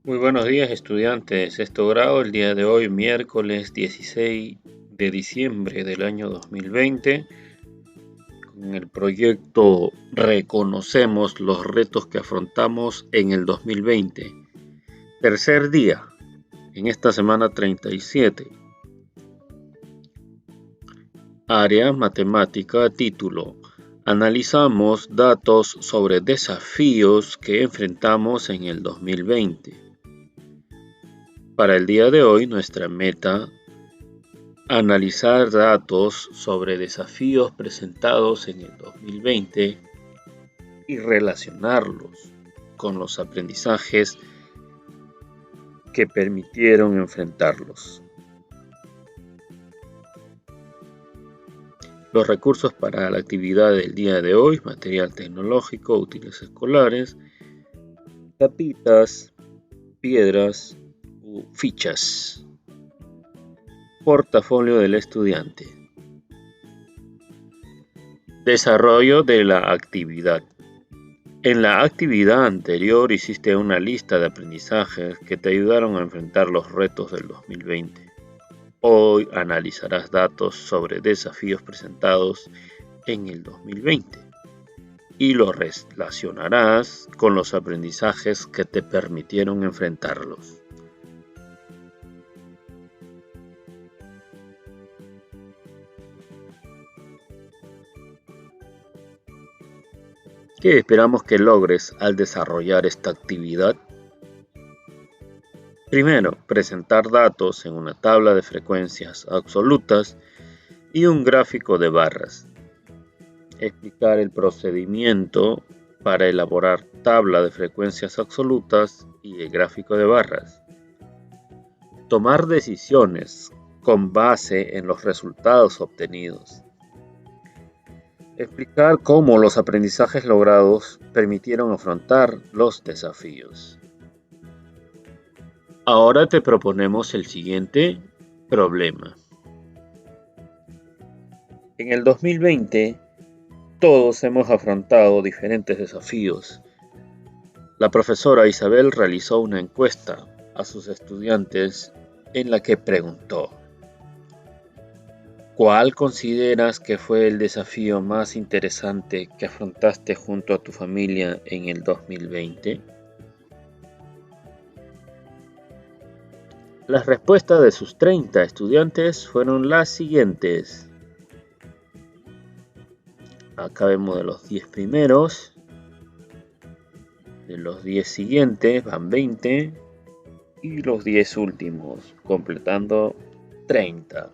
Muy buenos días, estudiantes. Sexto grado, el día de hoy, miércoles 16 de diciembre del año 2020. Con el proyecto Reconocemos los retos que afrontamos en el 2020. Tercer día, en esta semana 37. Área matemática, título. Analizamos datos sobre desafíos que enfrentamos en el 2020. Para el día de hoy, nuestra meta: analizar datos sobre desafíos presentados en el 2020 y relacionarlos con los aprendizajes que permitieron enfrentarlos. Los recursos para la actividad del día de hoy: material tecnológico, útiles escolares, tapitas, piedras u fichas. Portafolio del estudiante. Desarrollo de la actividad. En la actividad anterior hiciste una lista de aprendizajes que te ayudaron a enfrentar los retos del 2020. Hoy analizarás datos sobre desafíos presentados en el 2020 y los relacionarás con los aprendizajes que te permitieron enfrentarlos. ¿Qué esperamos que logres al desarrollar esta actividad? Primero, presentar datos en una tabla de frecuencias absolutas y un gráfico de barras. Explicar el procedimiento para elaborar tabla de frecuencias absolutas y el gráfico de barras. Tomar decisiones con base en los resultados obtenidos. Explicar cómo los aprendizajes logrados permitieron afrontar los desafíos. Ahora te proponemos el siguiente problema. En el 2020, todos hemos afrontado diferentes desafíos. La profesora Isabel realizó una encuesta a sus estudiantes en la que preguntó: ¿cuál consideras que fue el desafío más interesante que afrontaste junto a tu familia en el 2020? Las respuestas de sus 30 estudiantes fueron las siguientes. Acá vemos de los 10 primeros, de los 10 siguientes van 20 y los 10 últimos, completando 30.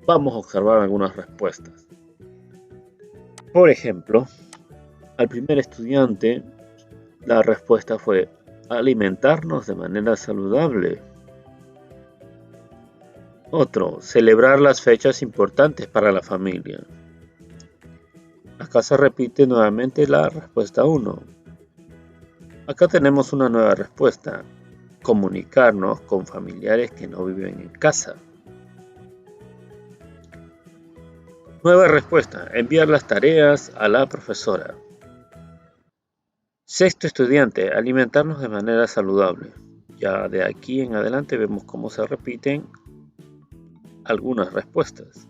Vamos a observar algunas respuestas. Por ejemplo, al primer estudiante, la respuesta fue: alimentarnos de manera saludable. Otro: celebrar las fechas importantes para la familia. Acá se repite nuevamente la respuesta 1. Acá tenemos una nueva respuesta: comunicarnos con familiares que no viven en casa. Nueva respuesta: enviar las tareas a la profesora. Sexto estudiante: alimentarnos de manera saludable. Ya de aquí en adelante vemos cómo se repiten algunas respuestas.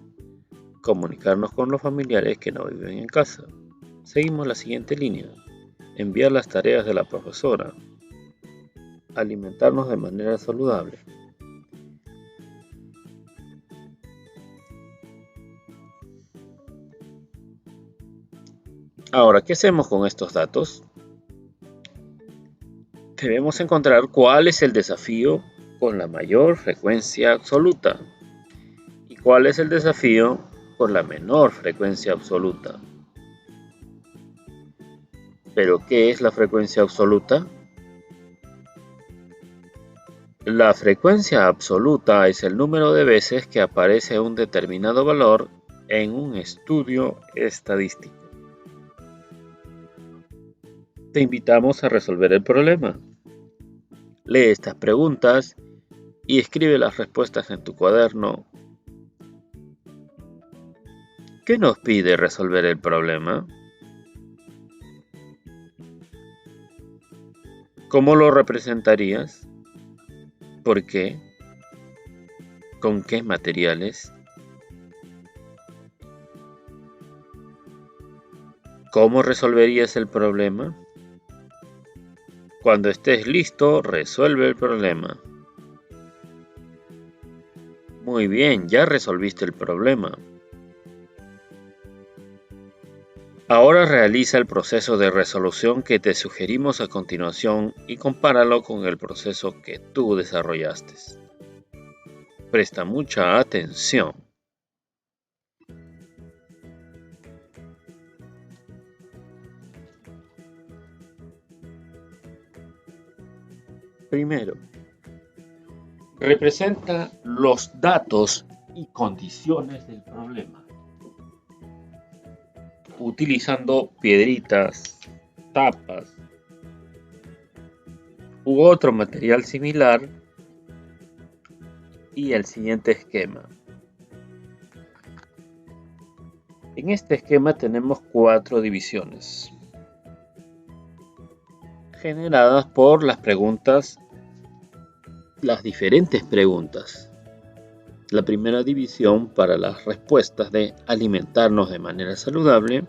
Comunicarnos con los familiares que no viven en casa. Seguimos la siguiente línea: enviar las tareas de la profesora. Alimentarnos de manera saludable. Ahora, ¿qué hacemos con estos datos? Debemos encontrar cuál es el desafío con la mayor frecuencia absoluta y cuál es el desafío con la menor frecuencia absoluta. ¿Pero qué es la frecuencia absoluta? La frecuencia absoluta es el número de veces que aparece un determinado valor en un estudio estadístico. Te invitamos a resolver el problema. Lee estas preguntas y escribe las respuestas en tu cuaderno. ¿Qué nos pide resolver el problema? ¿Cómo lo representarías? por qué? ¿Con qué materiales? ¿Cómo resolverías el problema? Cuando estés listo, resuelve el problema. Muy bien, ya resolviste el problema. Ahora realiza el proceso de resolución que te sugerimos a continuación y compáralo con el proceso que tú desarrollaste. Presta mucha atención. Primero, representa los datos y condiciones del problema, utilizando piedritas, tapas u otro material similar y el siguiente esquema. En este esquema tenemos 4 divisiones generadas por las diferentes preguntas. La primera división para las respuestas de alimentarnos de manera saludable.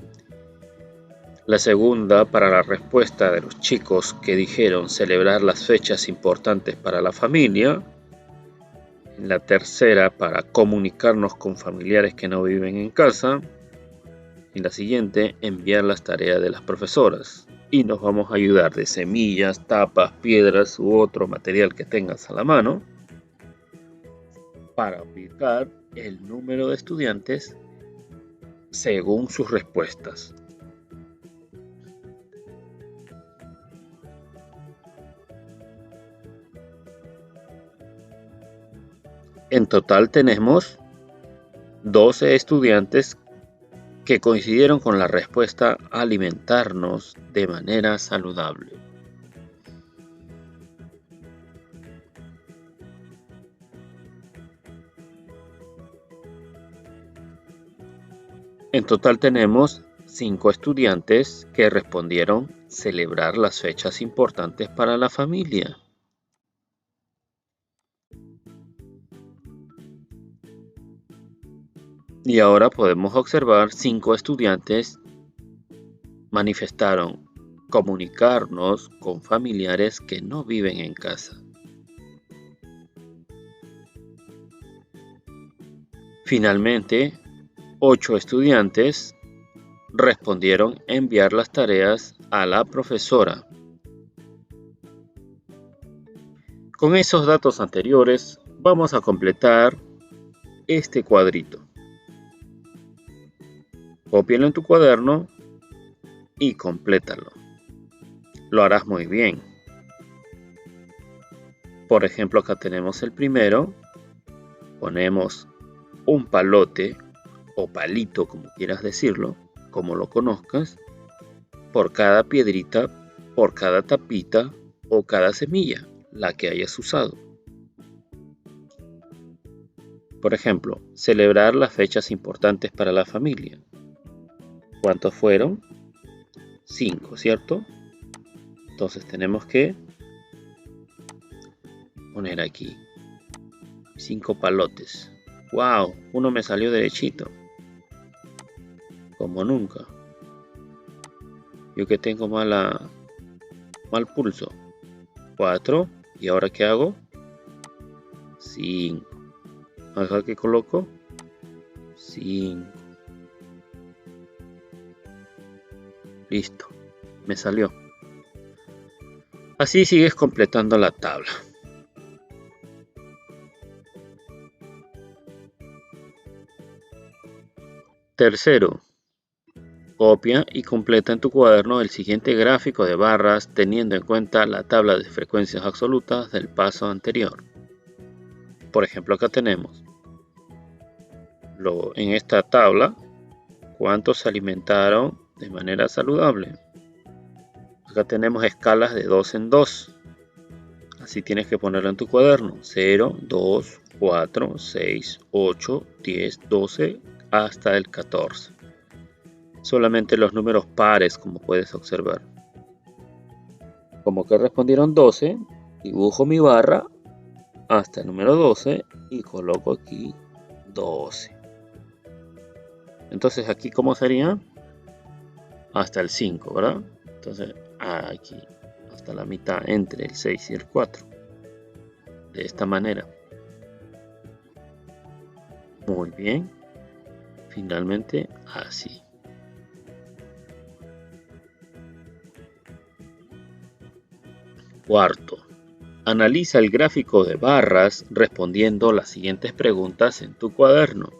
La segunda para la respuesta de los chicos que dijeron celebrar las fechas importantes para la familia. La tercera para comunicarnos con familiares que no viven en casa. Y la siguiente, enviar las tareas de las profesoras. Y nos vamos a ayudar de semillas, tapas, piedras u otro material que tengas a la mano para ubicar el número de estudiantes según sus respuestas. En total tenemos 12 estudiantes que coincidieron con la respuesta alimentarnos de manera saludable. En total tenemos 5 estudiantes que respondieron celebrar las fechas importantes para la familia. Y ahora podemos observar 5 estudiantes manifestaron comunicarnos con familiares que no viven en casa. Finalmente, 8 estudiantes respondieron enviar las tareas a la profesora. Con esos datos anteriores, vamos a completar este cuadrito. Cópialo en tu cuaderno y complétalo. Lo harás muy bien. Por ejemplo, acá tenemos el primero. Ponemos un palote o palito, como quieras decirlo, como lo conozcas, por cada piedrita, por cada tapita o cada semilla, la que hayas usado. Por ejemplo, celebrar las fechas importantes para la familia. ¿Cuántos fueron? 5, ¿cierto? Entonces tenemos que poner aquí 5 palotes. ¡Wow! Uno me salió derechito. Como nunca. Yo que tengo mal pulso. 4. ¿Y ahora qué hago? 5. Acá que coloco 5. Listo. Me salió. Así sigues completando la tabla. Tercero, copia y completa en tu cuaderno el siguiente gráfico de barras teniendo en cuenta la tabla de frecuencias absolutas del paso anterior. Por ejemplo, acá tenemos en esta tabla cuántos se alimentaron de manera saludable. Acá tenemos escalas de 2 en 2. Así tienes que ponerlo en tu cuaderno. 0, 2, 4, 6, 8, 10, 12 hasta el 14. Solamente los números pares, como puedes observar. Como que respondieron 12, dibujo mi barra hasta el número 12 y coloco aquí 12. Entonces aquí, ¿cómo sería? Hasta el 5, ¿verdad? Entonces aquí, hasta la mitad entre el 6 y el 4. De esta manera. Muy bien. Finalmente, así. Cuarto. Analiza el gráfico de barras respondiendo las siguientes preguntas en tu cuaderno.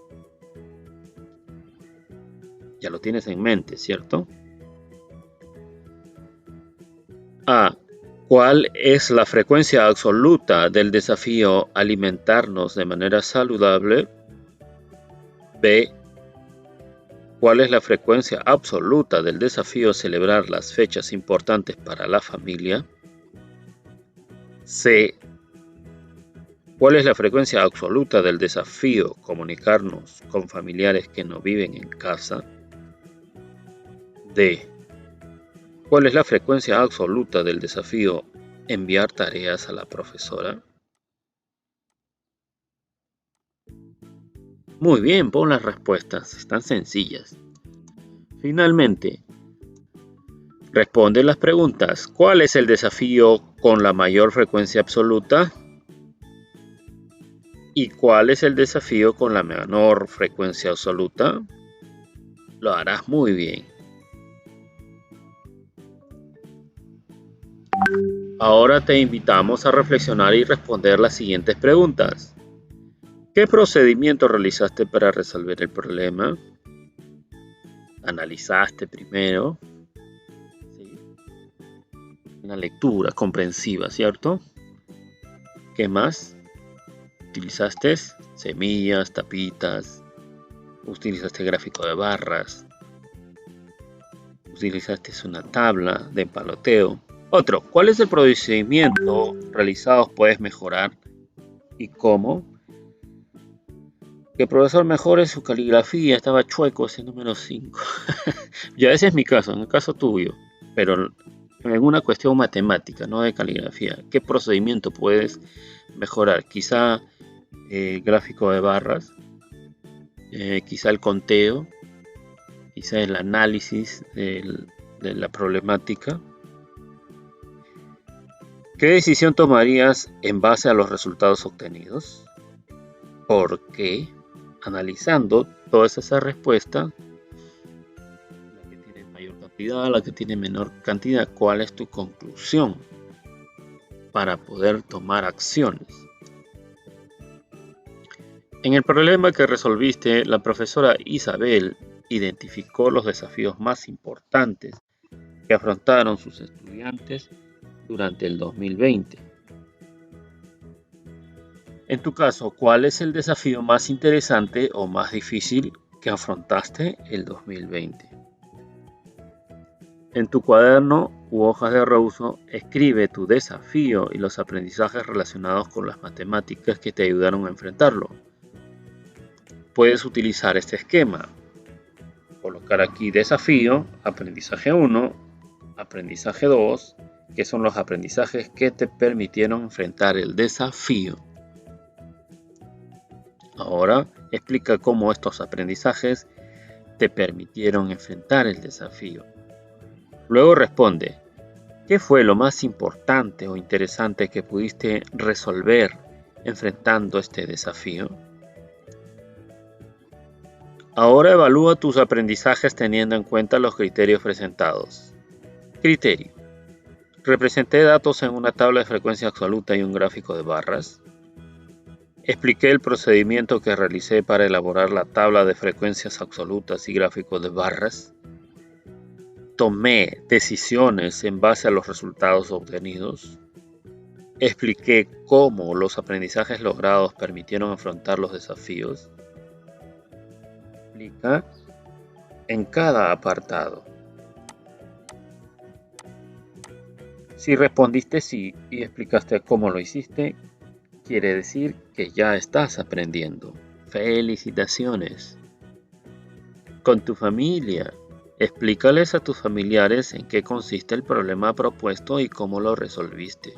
Ya lo tienes en mente, ¿cierto? A. ¿Cuál es la frecuencia absoluta del desafío alimentarnos de manera saludable? B. ¿Cuál es la frecuencia absoluta del desafío celebrar las fechas importantes para la familia? C. ¿Cuál es la frecuencia absoluta del desafío comunicarnos con familiares que no viven en casa? D. ¿Cuál es la frecuencia absoluta del desafío enviar tareas a la profesora? Muy bien, pon las respuestas, están sencillas. Finalmente, responde las preguntas. ¿Cuál es el desafío con la mayor frecuencia absoluta? ¿Y cuál es el desafío con la menor frecuencia absoluta? Lo harás muy bien. Ahora te invitamos a reflexionar y responder las siguientes preguntas. ¿Qué procedimiento realizaste para resolver el problema? ¿Analizaste primero? ¿Sí? Una lectura comprensiva, ¿cierto? ¿Qué más? ¿Utilizaste semillas, tapitas? ¿Utilizaste gráfico de barras? ¿Utilizaste una tabla de empaloteo? Otro, ¿cuál es el procedimiento realizado puedes mejorar y cómo? Que el profesor mejore su caligrafía, estaba chueco ese número 5. Ya ese es mi caso, en el caso tuyo, pero en una cuestión matemática, no de caligrafía. ¿Qué procedimiento puedes mejorar? Quizá el gráfico de barras, quizá el conteo, quizá el análisis de la problemática. ¿Qué decisión tomarías en base a los resultados obtenidos? ¿Por qué? Analizando todas esas respuestas, la que tiene mayor cantidad, la que tiene menor cantidad, ¿cuál es tu conclusión para poder tomar acciones? En el problema que resolviste, la profesora Isabel identificó los desafíos más importantes que afrontaron sus estudiantes durante el 2020. En tu caso, ¿cuál es el desafío más interesante o más difícil que afrontaste el 2020? En tu cuaderno u hojas de reuso, escribe tu desafío y los aprendizajes relacionados con las matemáticas que te ayudaron a enfrentarlo. Puedes utilizar este esquema. Colocar aquí desafío, aprendizaje 1, aprendizaje 2, que son los aprendizajes que te permitieron enfrentar el desafío. Ahora explica cómo estos aprendizajes te permitieron enfrentar el desafío. Luego responde, ¿qué fue lo más importante o interesante que pudiste resolver enfrentando este desafío? Ahora evalúa tus aprendizajes teniendo en cuenta los criterios presentados. Criterio. Representé datos en una tabla de frecuencia absoluta y un gráfico de barras. Expliqué el procedimiento que realicé para elaborar la tabla de frecuencias absolutas y gráficos de barras. Tomé decisiones en base a los resultados obtenidos. Expliqué cómo los aprendizajes logrados permitieron afrontar los desafíos. Explica en cada apartado. Si respondiste sí y explicaste cómo lo hiciste, quiere decir que ya estás aprendiendo. ¡Felicitaciones! Con tu familia, explícales a tus familiares en qué consiste el problema propuesto y cómo lo resolviste.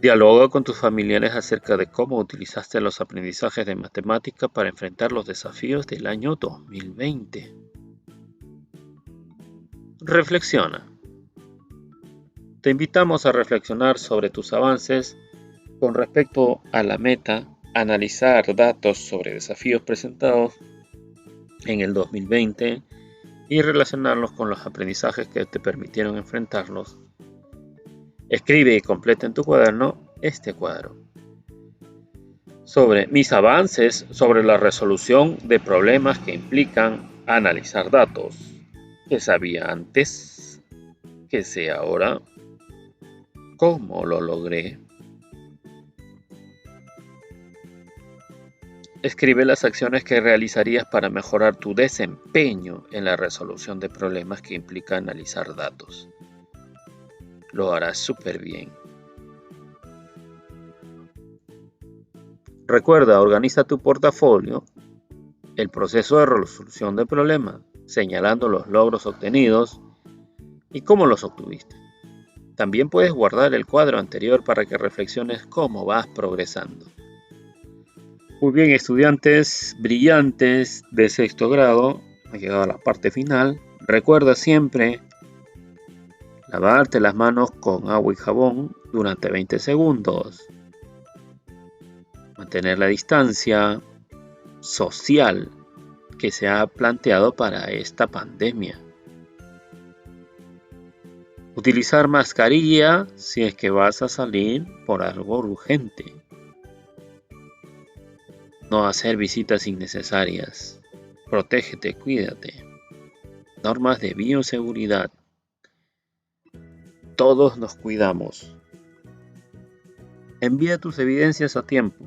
Dialoga con tus familiares acerca de cómo utilizaste los aprendizajes de matemática para enfrentar los desafíos del año 2020. Reflexiona. Te invitamos a reflexionar sobre tus avances con respecto a la meta, analizar datos sobre desafíos presentados en el 2020 y relacionarlos con los aprendizajes que te permitieron enfrentarlos. Escribe y completa en tu cuaderno este cuadro. Sobre mis avances sobre la resolución de problemas que implican analizar datos. ¿Qué sabía antes? ¿Qué sé ahora? ¿Cómo lo logré? Escribe las acciones que realizarías para mejorar tu desempeño en la resolución de problemas que implica analizar datos. Lo harás súper bien. Recuerda, organiza tu portafolio, el proceso de resolución de problemas, señalando los logros obtenidos y cómo los obtuviste. También puedes guardar el cuadro anterior para que reflexiones cómo vas progresando. Muy bien, estudiantes brillantes de sexto grado, ha llegado a la parte final. Recuerda siempre lavarte las manos con agua y jabón durante 20 segundos. Mantener la distancia social que se ha planteado para esta pandemia. Utilizar mascarilla si es que vas a salir por algo urgente. No hacer visitas innecesarias. Protégete, cuídate. Normas de bioseguridad. Todos nos cuidamos. Envía tus evidencias a tiempo.